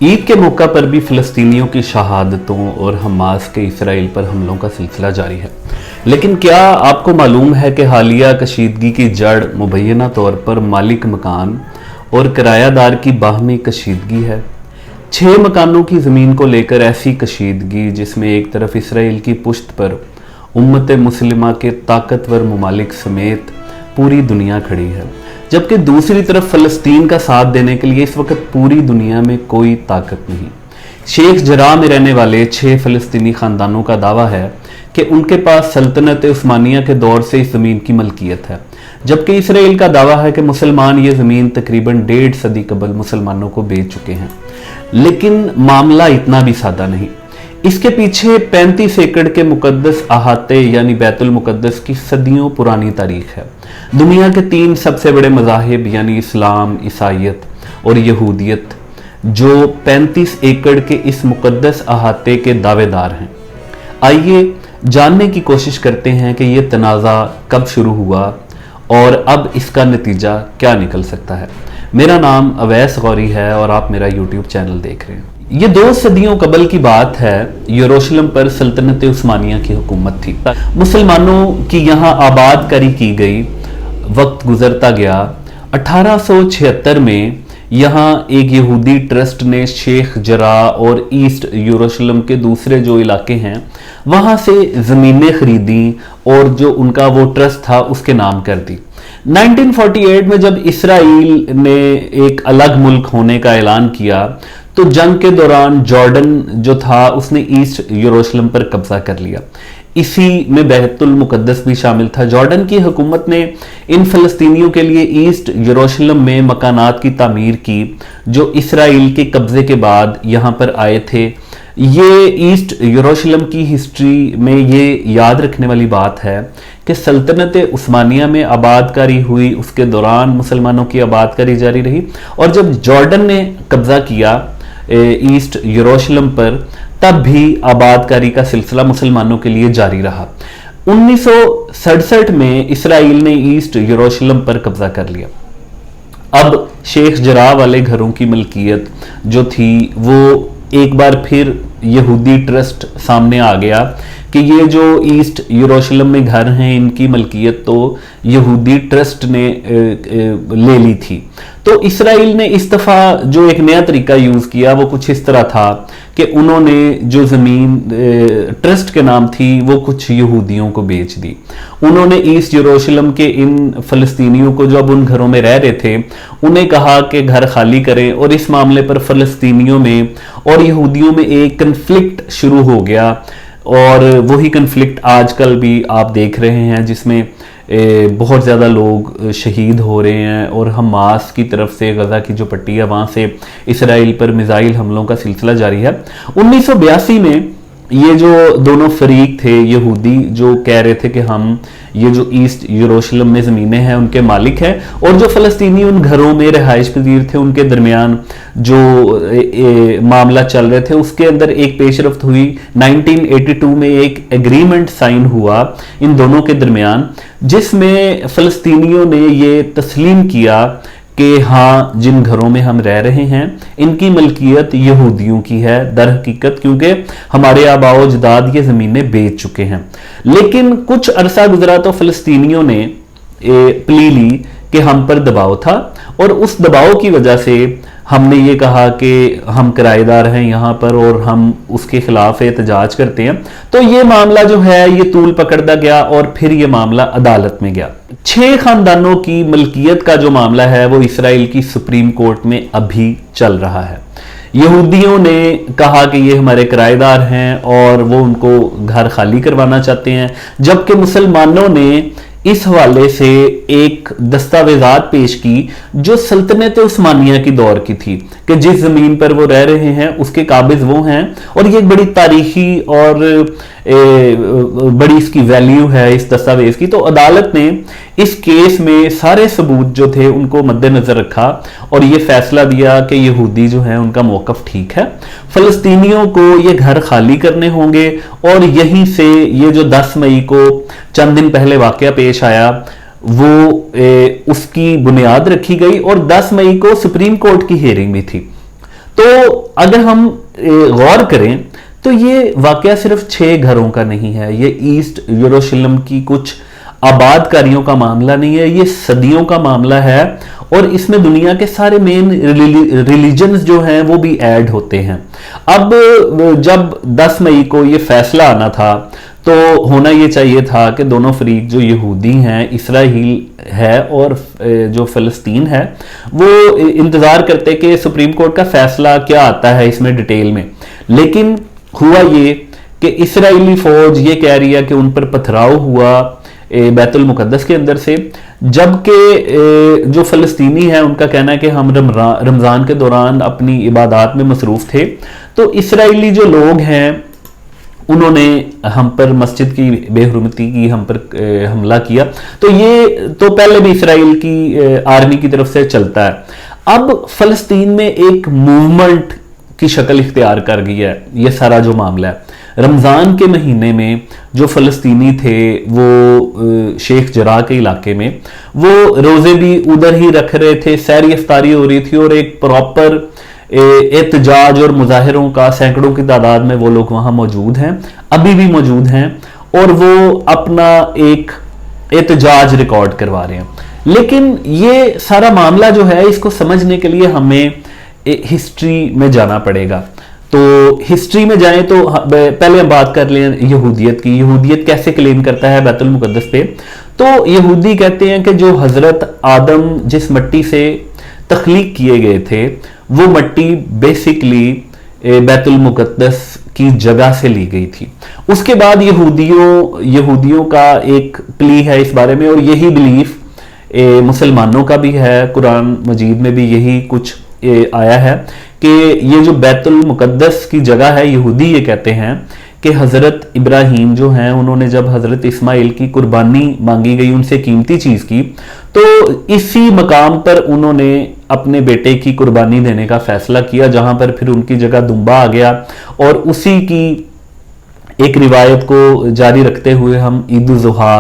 ईद के मौका पर भी फ़लस्तीनियों की शहादतों और हमास के इसराइल पर हमलों का सिलसिला जारी है। लेकिन क्या आपको मालूम है कि हालिया कशीदगी की जड़ मुबैना तौर पर मालिक मकान और किरायादार की बाहमी कशीदगी है। 6 मकानों की ज़मीन को लेकर ऐसी कशीदगी जिसमें एक तरफ इसराइल की पुश्त पर उम्मत मुस्लिमा के ताकतवर ममालिक समेत पूरी दुनिया खड़ी है, जबकि दूसरी तरफ फ़लस्तीन का साथ देने के लिए इस वक्त पूरी दुनिया में कोई ताकत नहीं। शेख जराह में रहने वाले 6 फ़लस्तीनी ख़ानदानों का दावा है कि उनके पास सल्तनत उस्मानिया के दौर से इस ज़मीन की मलकियत है, जबकि इसराइल का दावा है कि मुसलमान ये ज़मीन तकरीबन 1.5 सदी कबल मुसलमानों को बेच चुके हैं। लेकिन मामला इतना भी सादा नहीं। इसके पीछे 35 एकड़ के मुकद्दस अहाते यानी बैतुल मुकद्दस की सदियों पुरानी तारीख है। दुनिया के 3 सबसे बड़े मज़ाहिब यानी इस्लाम, ईसाइयत और यहूदियत जो 35 एकड़ के इस मुकद्दस अहाते के दावेदार हैं। आइए जानने की कोशिश करते हैं कि ये तनाज़ा कब शुरू हुआ और अब इसका नतीजा क्या निकल सकता है। मेरा नाम अवैस गौरी है और आप मेरा यूट्यूब चैनल देख रहे हैं। ये 2 सदियों कबल की बात है। यरूशलेम पर सल्तनत उस्मानिया की हुकूमत थी। मुसलमानों की यहाँ आबादकारी की गई, वक्त गुजरता गया। 1876 में यहाँ एक यहूदी ट्रस्ट ने शेख जराह और ईस्ट यरूशलेम के दूसरे जो इलाके हैं वहाँ से ज़मीनें खरीदी और जो उनका वो ट्रस्ट था उसके नाम कर दी। 1948 में जब इसराइल ने एक अलग मुल्क होने का ऐलान किया तो जंग के दौरान जॉर्डन जो था उसने ईस्ट यरूशलेम पर कब्जा कर लिया। इसी में बैतुल मुकद्दस भी शामिल था। जॉर्डन की हुकूमत ने इन फ़लस्तीनियों के लिए ईस्ट यरूशलेम में मकानात की तामीर की जो इसराइल के कब्जे के बाद यहाँ पर आए थे। ये ईस्ट यरूशलेम की हिस्ट्री में ये याद रखने वाली बात है कि सल्तनत उस्मानिया में आबादकारी हुई, उसके दौरान मुसलमानों की आबादकारी जारी रही और जब जॉर्डन ने कब्जा किया ईस्ट यरूशलेम पर तब भी आबादकारी का सिलसिला मुसलमानों के लिए जारी रहा। 1967 में इसराइल ने ईस्ट यरूशलेम पर कब्जा कर लिया। अब शेख जराह वाले घरों की मलकियत जो थी वो एक बार फिर यहूदी ट्रस्ट सामने आ गया कि ये जो ईस्ट यरूशलेम में घर हैं इनकी मलकियत तो यहूदी ट्रस्ट ने ले ली थी। तो इसराइल ने इस दफ़ा जो एक नया तरीका यूज़ किया वो कुछ इस तरह था कि उन्होंने जो ज़मीन ट्रस्ट के नाम थी वो कुछ यहूदियों को बेच दी। उन्होंने ईस्ट यरूशलेम के इन फ़लस्तीनियों को जो अब उन घरों में रह रहे थे उन्हें कहा कि घर खाली करें और इस मामले पर फ़लस्तीनियों में और यहूदियों में एक कन्फ्लिक्ट शुरू हो गया और वही कन्फ्लिक्ट आजकल भी आप देख रहे हैं जिसमें बहुत ज़्यादा लोग शहीद हो रहे हैं और हमास की तरफ से गज़ा की जो पट्टी है वहाँ से इसराइल पर मिसाइल हमलों का सिलसिला जारी है। 1982 में ये जो दोनों फरीक थे यहूदी जो कह रहे थे कि हम ये जो ईस्ट यरूशलेम में ज़मीनें हैं उनके मालिक हैं और जो फ़लस्तीनी उन घरों में रिहाइश पजीर थे उनके दरमियान जो मामला चल रहे थे उसके अंदर एक पेशरफ्त हुई। 1982 में एक एग्रीमेंट साइन हुआ इन दोनों के दरमियान जिसमें फ़लस्तीनियों ने ये तस्लीम किया कि हाँ जिन घरों में हम रह रहे हैं इनकी मलकियत यहूदियों की है दर हकीकत, क्योंकि हमारे आबाओ अजदाद ये ज़मीनें बेच चुके हैं। लेकिन कुछ अरसा गुजरा तो फ़लस्तीनियों ने प्ली ली कि हम पर दबाव था और उस दबाव की वजह से हमने ये कहा कि हम किराएदार हैं यहाँ पर और हम उसके खिलाफ एहतजाज करते हैं। तो ये मामला जो है ये तूल पकड़ता गया और फिर ये मामला अदालत में गया। 6 खानदानों की मलकियत का जो मामला है वो इसराइल की सुप्रीम कोर्ट में अभी चल रहा है। यहूदियों ने कहा कि ये हमारे किराएदार हैं और वो उनको घर खाली करवाना चाहते हैं, जबकि मुसलमानों ने इस हवाले से एक दस्तावेजात पेश की जो सल्तनत उस्मानिया की दौर की थी कि जिस जमीन पर वो रह रहे हैं उसके काबिज वो हैं और ये एक बड़ी तारीखी और बड़ी इसकी वैल्यू है इस दस्तावेज की। तो अदालत ने इस केस में सारे सबूत जो थे उनको मद्देनजर रखा और ये फैसला दिया कि यहूदी जो है उनका मौकफ ठीक है, फ़लस्तीनियों को ये घर खाली करने होंगे। और यहीं से ये जो 10 मई को चंद दिन पहले वाकया पेश आया वो उसकी बुनियाद रखी गई और 10 मई को सुप्रीम कोर्ट की हियरिंग भी थी। تو अगर हम गौर करें तो ये वाकया सिर्फ 6 घरों का नहीं है, ये ईस्ट यरूशलेम की कुछ आबादकारियों का मामला नहीं है, ये सदियों का मामला है और इसमें दुनिया के सारे मेन रिलीजन्स जो हैं वो भी ऐड होते हैं। अब जब 10 मई को ये फैसला आना था तो होना ये चाहिए था कि दोनों फरीक जो यहूदी हैं, इसराइल है और जो फ़लस्तीन है, वो इंतज़ार करते कि सुप्रीम कोर्ट का फैसला क्या आता है इसमें डिटेल में। लेकिन हुआ ये कि इसराइली फौज ये कह रही है कि उन पर पथराव हुआ बैतुल मुकद्दस के अंदर से, जबकि जो फ़लस्तीनी है उनका कहना है कि हम रमज़ान के दौरान अपनी इबादत में मसरूफ़ थे। तो इसराइली जो लोग हैं उन्होंने हम पर मस्जिद की बेहुरमती की, हम पर हमला किया। तो ये तो पहले भी इसराइल की आर्मी की तरफ से चलता है। अब फ़लस्तीन में एक मूवमेंट की शक्ल इख्तियार कर गई है ये सारा जो मामला है। रमज़ान के महीने में जो फ़लस्तीनी थे वो शेख जराह के इलाके में वो रोज़े भी उधर ही रख रहे थे, सहरी इफ्तारी हो रही थी और एक प्रॉपर एहतजाज और मुजाहिरों का सैकड़ों की तादाद में वो लोग वहाँ मौजूद हैं, अभी भी मौजूद हैं और वो अपना एक एहतजाज रिकॉर्ड करवा रहे हैं। लेकिन ये सारा मामला जो है इसको समझने के लिए हमें हिस्ट्री में जाना पड़ेगा। तो हिस्ट्री में जाएं तो पहले हम बात कर लें यहूदियत की। यहूदियत कैसे क्लेम करता है बैतुल मुकद्दस पे? तो यहूदी कहते हैं कि जो हजरत आदम जिस मिट्टी से तख्लीक किए गए थे वो मिट्टी बेसिकली बैतुल मुकद्दस की जगह से ली गई थी। उसके बाद यहूदियों का एक प्ली है इस बारे में और यही बिलीफ मुसलमानों का भी है। कुरान मजीद में भी यही कुछ आया है कि ये जो बैतुल मुकद्दस की जगह है, यहूदी ये कहते हैं कि हज़रत इब्राहीम जो हैं उन्होंने जब हज़रत इस्माइल की कुर्बानी मांगी गई, उनसे कीमती चीज़ की, तो इसी मकाम पर उन्होंने अपने बेटे की कुर्बानी देने का फैसला किया, जहां पर फिर उनकी जगह दुम्बा आ गया और उसी की एक रिवायत को जारी रखते हुए हम ईद उल ज़ुहा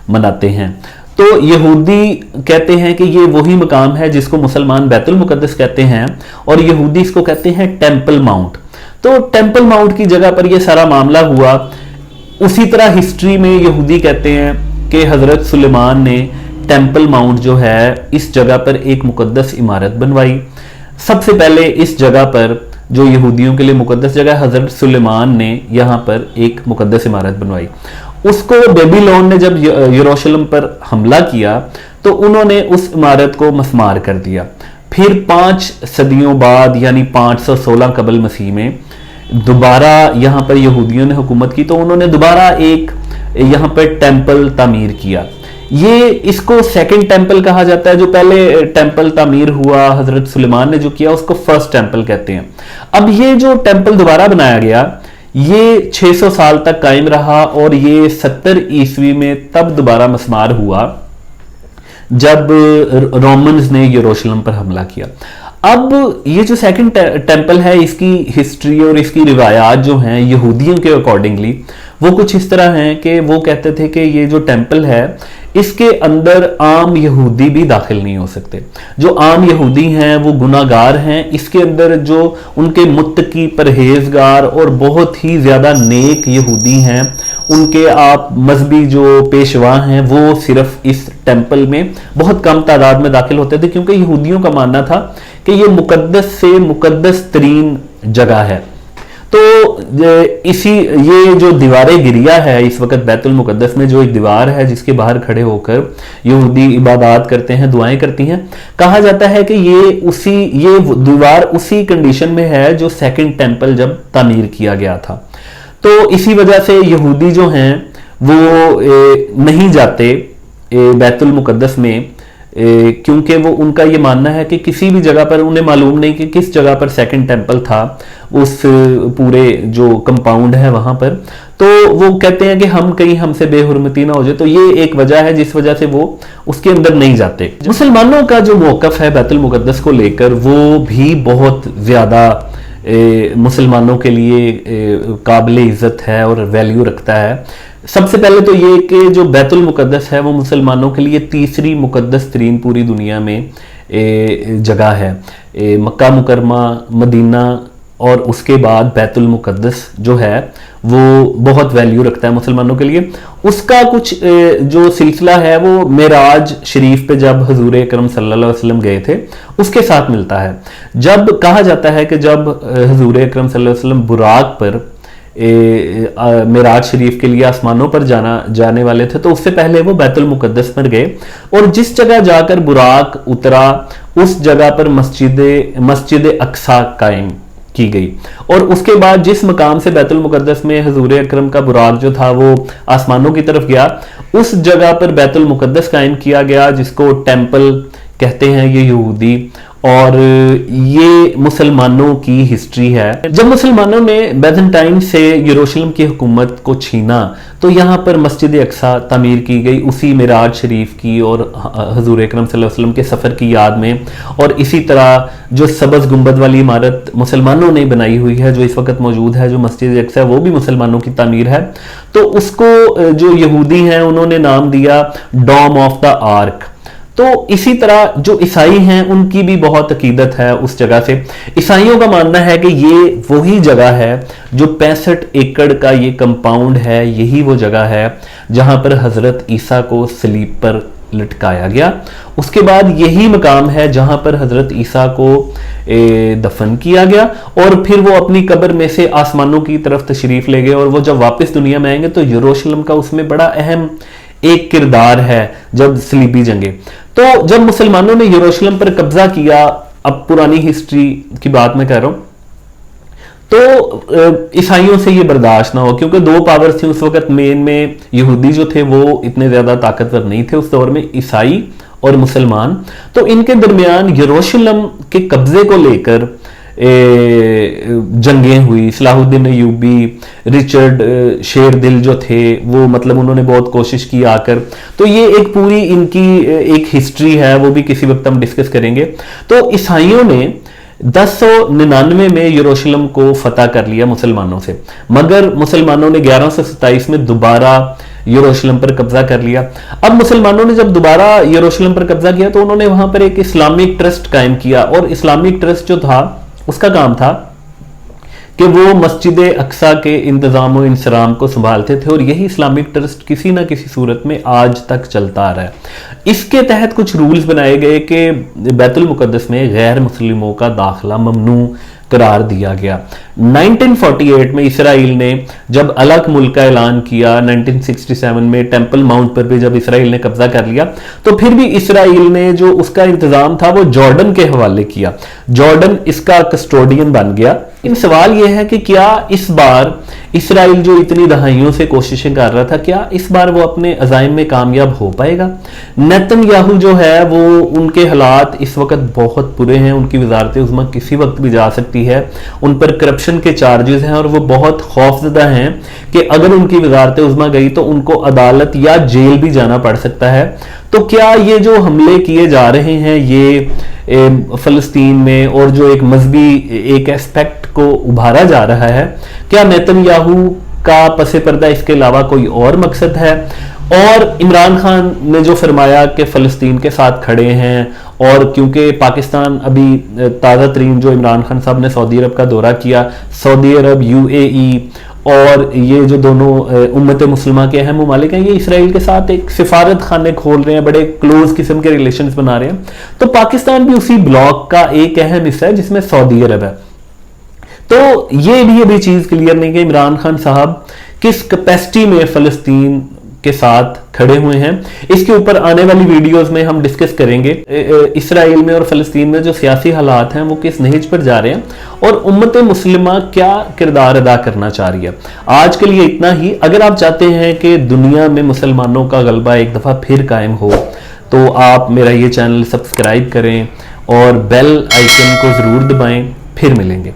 मनाते हैं। तो यहूदी कहते हैं कि ये वही मकाम है जिसको मुसलमान बैतुल मुकद्दस कहते हैं और यहूदी इसको कहते हैं टेंपल माउंट। तो टेंपल माउंट की जगह पर ये सारा मामला हुआ। उसी तरह हिस्ट्री में यहूदी कहते हैं कि हज़रत सुलेमान ने टेंपल माउंट जो है इस जगह पर एक मुकद्दस इमारत बनवाई। सबसे पहले इस जगह पर जो यहूदियों के लिए मुकद्दस जगह, हज़रत सुलेमान ने यहाँ पर एक मुकद्दस इमारत बनवाई। उसको बेबीलोन ने जब यरूशलेम पर हमला किया तो उन्होंने उस इमारत को मस्मार कर दिया। फिर 5 सदियों बाद यानी 516 कबल मसीह में दोबारा यहाँ पर यहूदियों ने हुकूमत की तो उन्होंने दोबारा एक यहाँ पर टेंपल तामीर किया। ये इसको सेकंड टेंपल कहा जाता है। जो पहले टेंपल तामीर हुआ हजरत सुलेमान ने जो किया उसको फर्स्ट टेंपल कहते हैं। अब ये जो टेंपल दोबारा बनाया गया ये 600 साल तक कायम रहा और ये 70 ईस्वी में तब दोबारा मस्मार हुआ जब रोमन्स ने यरूशलेम पर हमला किया। अब ये जो सेकंड टेंपल है इसकी हिस्ट्री और इसकी रिवायात जो हैं यहूदियों के अकॉर्डिंगली वो कुछ इस तरह हैं कि वो कहते थे कि ये जो टेंपल है इसके अंदर आम यहूदी भी दाखिल नहीं हो सकते। जो आम यहूदी हैं वो गुनाहगार हैं। इसके अंदर जो उनके मुत्तकी, परहेजगार और बहुत ही ज़्यादा नेक यहूदी हैं, उनके आप मजहबी जो पेशवा हैं वो सिर्फ इस टेंपल में बहुत कम तादाद में दाखिल होते थे, क्योंकि यहूदियों का मानना था कि ये मुकद्दस से मुकद्दस तरीन जगह है। तो ये जो दीवारें गिरिया है इस वक्त बैतुल मुकद्दस में, जो एक दीवार है जिसके बाहर खड़े होकर यहूदी इबादत करते हैं, दुआएं करती हैं, कहा जाता है कि ये दीवार उसी कंडीशन में है जो सेकंड टेंपल जब तामीर किया गया था। तो इसी वजह से यहूदी जो हैं वो नहीं जाते बैतुल मुकद्दस में, क्योंकि वो उनका ये मानना है कि किसी भी जगह पर उन्हें मालूम नहीं कि किस जगह पर सेकंड टेंपल था उस पूरे जो कंपाउंड है वहां पर। तो वो कहते हैं कि हम कहीं हमसे बेहुरमती ना हो जाए। तो ये एक वजह है जिस वजह से वो उसके अंदर नहीं जाते। मुसलमानों का जो मौकफ है बैतुल मुकद्दस को लेकर वो भी बहुत ज्यादा मुसलमानों के लिए काबिल इज्जत है और वैल्यू रखता है। सबसे पहले तो ये कि जो बैतुल मुकद्दस है वो मुसलमानों के लिए तीसरी मुकद्दस तरीन पूरी दुनिया में जगह है। मक्का मुकरमा, मदीना और उसके बाद बैतुल मुकद्दस जो है वो बहुत वैल्यू रखता है मुसलमानों के लिए। उसका कुछ जो सिलसिला है वो मेराज शरीफ पे जब हुजूर अकरम सल्लल्लाहु अलैहि वसल्लम गए थे उसके साथ मिलता है। जब कहा जाता है कि जब हुजूर अकरम सल्लल्लाहु अलैहि वसल्लम बुराक पर मेराज शरीफ के लिए आसमानों पर जाने वाले थे तो उससे पहले वो बैतुल मुकद्दस पर गए और जिस जगह जाकर बुराक उतरा उस जगह पर मस्जिद अक्सा कायम की गई और उसके बाद जिस मकाम से बैतुल मुकद्दस में हुजूर अकरम का बुराक जो था वो आसमानों की तरफ गया उस जगह पर बैतुल मुकद्दस कायम किया गया जिसको टेंपल कहते हैं ये यहूदी। और ये मुसलमानों की हिस्ट्री है। जब मुसलमानों ने बैजेंटाइन से यरूशलेम की हुकूमत को छीना तो यहाँ पर मस्जिद अक्सा तामीर की गई उसी मेराज शरीफ की और हुजूर अकरम सल्लल्लाहु अलैहि वसल्लम के सफ़र की याद में। और इसी तरह जो सबज़ गुंबद वाली इमारत मुसलमानों ने बनाई हुई है जो इस वक्त मौजूद है, जो मस्जिद अक्सा वो भी मुसलमानों की तामीर है। तो उसको जो यहूदी हैं उन्होंने नाम दिया डॉम ऑफ द आर्क। तो इसी तरह जो ईसाई हैं उनकी भी बहुत अकीदत है उस जगह से। ईसाइयों का मानना है कि ये वही जगह है जो 65 एकड़ का ये कंपाउंड है, यही वो जगह है जहां पर हजरत ईसा को सलीब पर लटकाया गया। उसके बाद यही मकाम है जहां पर हजरत ईसा को दफन किया गया और फिर वो अपनी कब्र में से आसमानों की तरफ तशरीफ ले गए और वो जब वापस दुनिया में आएंगे तो यरूशलेम का उसमें बड़ा अहम एक किरदार है जब सलीबी जंगे। तो जब मुसलमानों ने यरूशलेम पर कब्जा किया, अब पुरानी हिस्ट्री की बात मैं कह रहा हूं, तो ईसाइयों से ये बर्दाश्त ना हो क्योंकि दो पावर्स थी उस वक्त मेन में। यहूदी जो थे वो इतने ज्यादा ताकतवर नहीं थे उस दौर में, ईसाई और मुसलमान। तो इनके दरमियान यरूशलेम के कब्जे को लेकर जंगें हुई। सलाहुद्दीन अय्यूबी, रिचर्ड शेरदिल जो थे वो मतलब उन्होंने बहुत कोशिश की आकर। तो ये एक पूरी इनकी एक हिस्ट्री है, वो भी किसी वक्त हम डिस्कस करेंगे। तो ईसाइयों ने 1099 में यरूशलेम को फतह कर लिया मुसलमानों से, मगर मुसलमानों ने 1127 में दोबारा यरूशलेम पर कब्जा कर लिया। अब मुसलमानों ने जब दोबारा यरूशलेम पर कब्जा किया तो उन्होंने वहां पर एक इस्लामिक ट्रस्ट कायम किया और इस्लामिक ट्रस्ट जो था उसका काम था कि वो मस्जिद अक्सा के इंतजाम और इंसराम को संभालते थे और यही इस्लामिक ट्रस्ट किसी ना किसी सूरत में आज तक चलता आ रहा है। इसके तहत कुछ रूल्स बनाए गए कि बैतुल मुकद्दस में गैर मुस्लिमों का दाखिला ममनू करार दिया गया। 1948 में इसराइल ने जब अलग मुल्क का ऐलान किया, 1967 में टेंपल माउंट पर भी जब इसराइल ने कब्जा कर लिया तो फिर भी इसराइल ने जो उसका इंतजाम था वो जॉर्डन के हवाले किया। जॉर्डन इसका कस्टोडियन बन गया। इन सवाल यह है कि क्या इस बार इसराइल जो इतनी दहाइयों से कोशिशें कर रहा था, क्या इस बार वो अपने अज़ाइम में कामयाब हो पाएगा? नेतन्याहू जो है वो, उनके हालात इस वक्त बहुत बुरे हैं, उनकी वजारत उज़्मा किसी वक्त भी जा सकती है, उन पर करप्शन के चार्जेस हैं और वो बहुत खौफजदा हैं कि अगर उनकी वजारत उज़्मा गई तो उनको अदालत या जेल भी जाना पड़ सकता है। तो क्या ये जो हमले किए जा रहे हैं ये फलस्तीन में और जो एक मजहबी एक एस्पेक्ट को उभारा जा रहा है, क्या नेतन्याहू का पसे पर्दा इसके अलावा कोई और मकसद है? और इमरान खान ने जो फरमाया कि फलस्तीन के साथ खड़े हैं, और क्योंकि पाकिस्तान अभी ताज़ा तरीन जो इमरान खान साहब ने सऊदी अरब का दौरा किया, सऊदी अरब, UAE और ये जो दोनों उम्मत मुस्लिमा के अहम ममालिक हैं, ये इसराइल के साथ एक सिफारत खाने खोल रहे हैं, बड़े क्लोज किस्म के रिलेशंस बना रहे हैं। तो पाकिस्तान भी उसी ब्लॉक का एक अहम हिस्सा है जिसमें सऊदी अरब है। तो ये भी अभी चीज क्लियर नहीं कि इमरान खान साहब किस कैपेसिटी में फलस्तीन के साथ खड़े हुए हैं। इसके ऊपर आने वाली वीडियोस में हम डिस्कस करेंगे इसराइल में और फलस्तीन में जो सियासी हालात हैं वो किस नहिज पर जा रहे हैं और उम्मत मुस्लिमा क्या किरदार अदा करना चाह रही है। आज के लिए इतना ही। अगर आप चाहते हैं कि दुनिया में मुसलमानों का गलबा एक दफा फिर कायम हो तो आप मेरा ये चैनल सब्सक्राइब करें और बेल आइकन को जरूर दबाएं। फिर मिलेंगे।